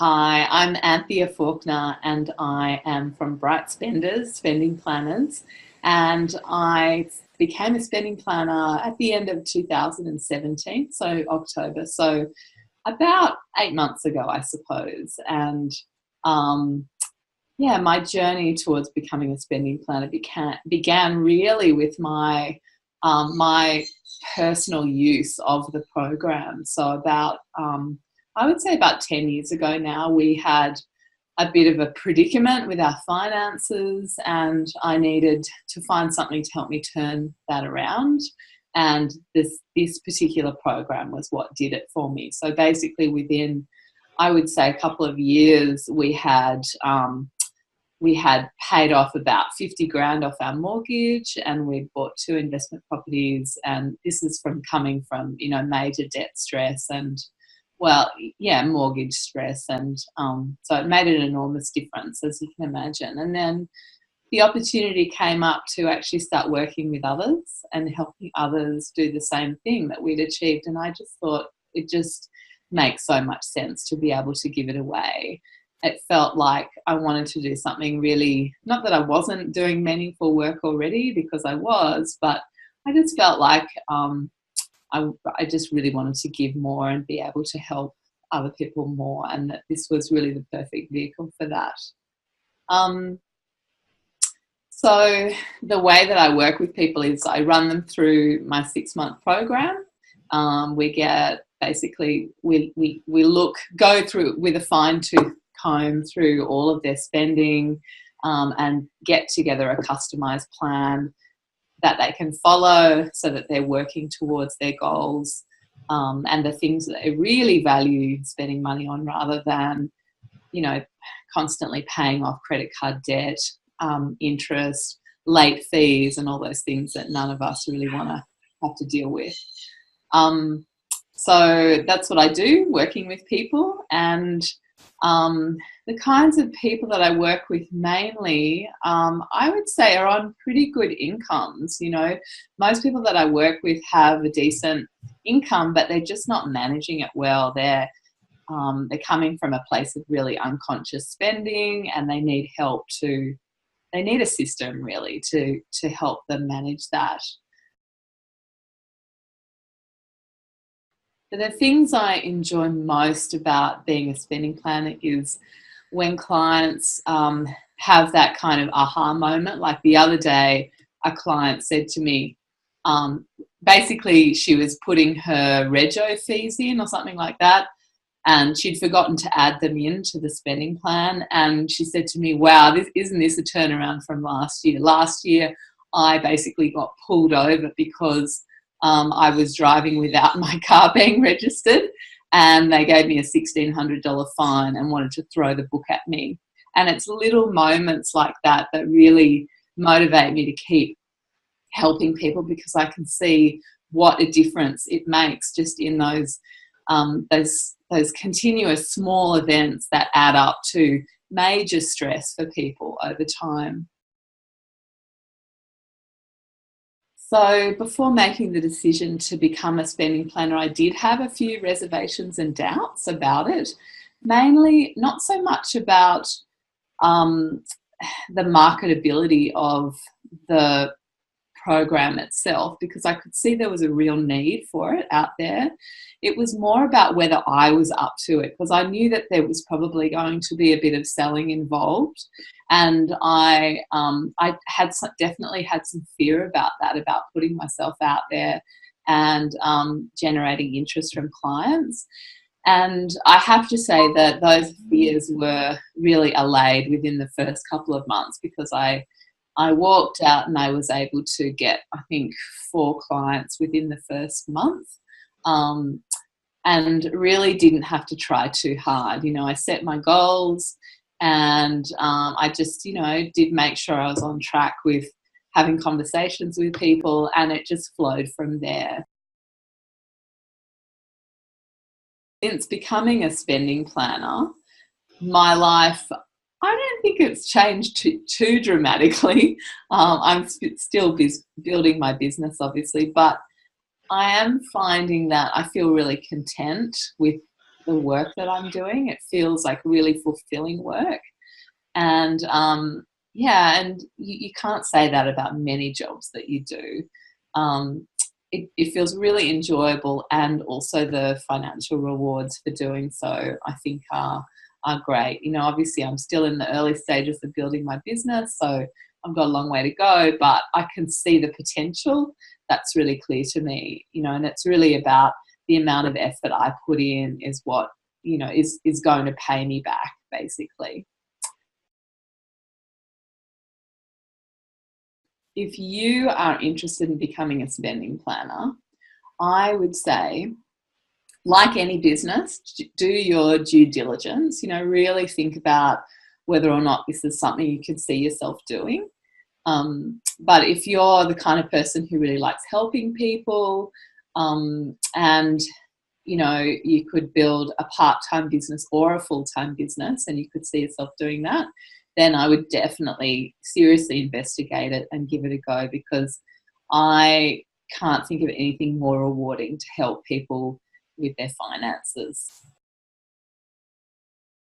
Hi, I'm Anthea Falkiner and I am from Bright Spenders, Spending Planners, and I became a spending planner at the end of 2017, so October, so about 8 months ago, I suppose. And um, yeah, my journey towards becoming a spending planner began really with my personal use of the program. So I would say about 10 years ago now, we had a bit of a predicament with our finances, and I needed to find something to help me turn that around. And this particular program was what did it for me. So basically, within, I would say, a couple of years, we had paid off about 50 grand off our mortgage, and we'd bought 2 investment properties. And this is from coming from, major debt stress and, well, yeah, mortgage stress. And so it made an enormous difference, as you can imagine. And then the opportunity came up to actually start working with others and helping others do the same thing that we'd achieved. And I just thought it just makes so much sense to be able to give it away. It felt like I wanted to do something really, not that I wasn't doing meaningful work already, because I was, but I just felt like I just really wanted to give more and be able to help other people more, and that this was really the perfect vehicle for that. So the way that I work with people is I run them through my 6-month program. We get basically, go through with a fine-tooth comb through all of their spending and get together a customized plan that they can follow so that they're working towards their goals and the things that they really value spending money on, rather than, constantly paying off credit card debt, interest, late fees, and all those things that none of us really want to have to deal with. So that's what I do, working with people. And the kinds of people that I work with mainly, I would say, are on pretty good incomes. Most people that I work with have a decent income, but they're just not managing it well. They're coming from a place of really unconscious spending, and they need help they need a system really to help them manage that. The things I enjoy most about being a spending planner is when clients have that kind of aha moment. Like the other day, a client said to me, basically she was putting her rego fees in or something like that, and she'd forgotten to add them into the spending plan. And she said to me, wow, isn't this a turnaround from last year? Last year, I basically got pulled over because I was driving without my car being registered, and they gave me a $1,600 fine and wanted to throw the book at me. And it's little moments like that that really motivate me to keep helping people, because I can see what a difference it makes just in those continuous small events that add up to major stress for people over time. So before making the decision to become a spending planner, I did have a few reservations and doubts about it, mainly not so much about the marketability of the program itself, because I could see there was a real need for it out there. It was more about whether I was up to it, because I knew that there was probably going to be a bit of selling involved. And I definitely had some fear about that, about putting myself out there and generating interest from clients. And I have to say that those fears were really allayed within the first couple of months, because I walked out and I was able to get, I think, 4 clients within the first month, and really didn't have to try too hard. I set my goals, and I just, did make sure I was on track with having conversations with people, and it just flowed from there. Since becoming a spending planner, my life, I don't think it's changed too dramatically. I'm still building my business, obviously, but I am finding that I feel really content with the work that I'm doing. It feels like really fulfilling work. And yeah, and you can't say that about many jobs that you do. It feels really enjoyable, and also the financial rewards for doing so, I think, are great. You know, obviously I'm still in the early stages of building my business, so I've got a long way to go, but I can see the potential. That's really clear to me, you know, and it's really about the amount of effort I put in is what, you know, is going to pay me back, basically. If you are interested in becoming a spending planner, I would say, like any business, do your due diligence. You know, really think about whether or not this is something you could see yourself doing. But if you're the kind of person who really likes helping people, and you know, you could build a part-time business or a full-time business and you could see yourself doing that, then I would definitely seriously investigate it and give it a go, because I can't think of anything more rewarding to help people with their finances.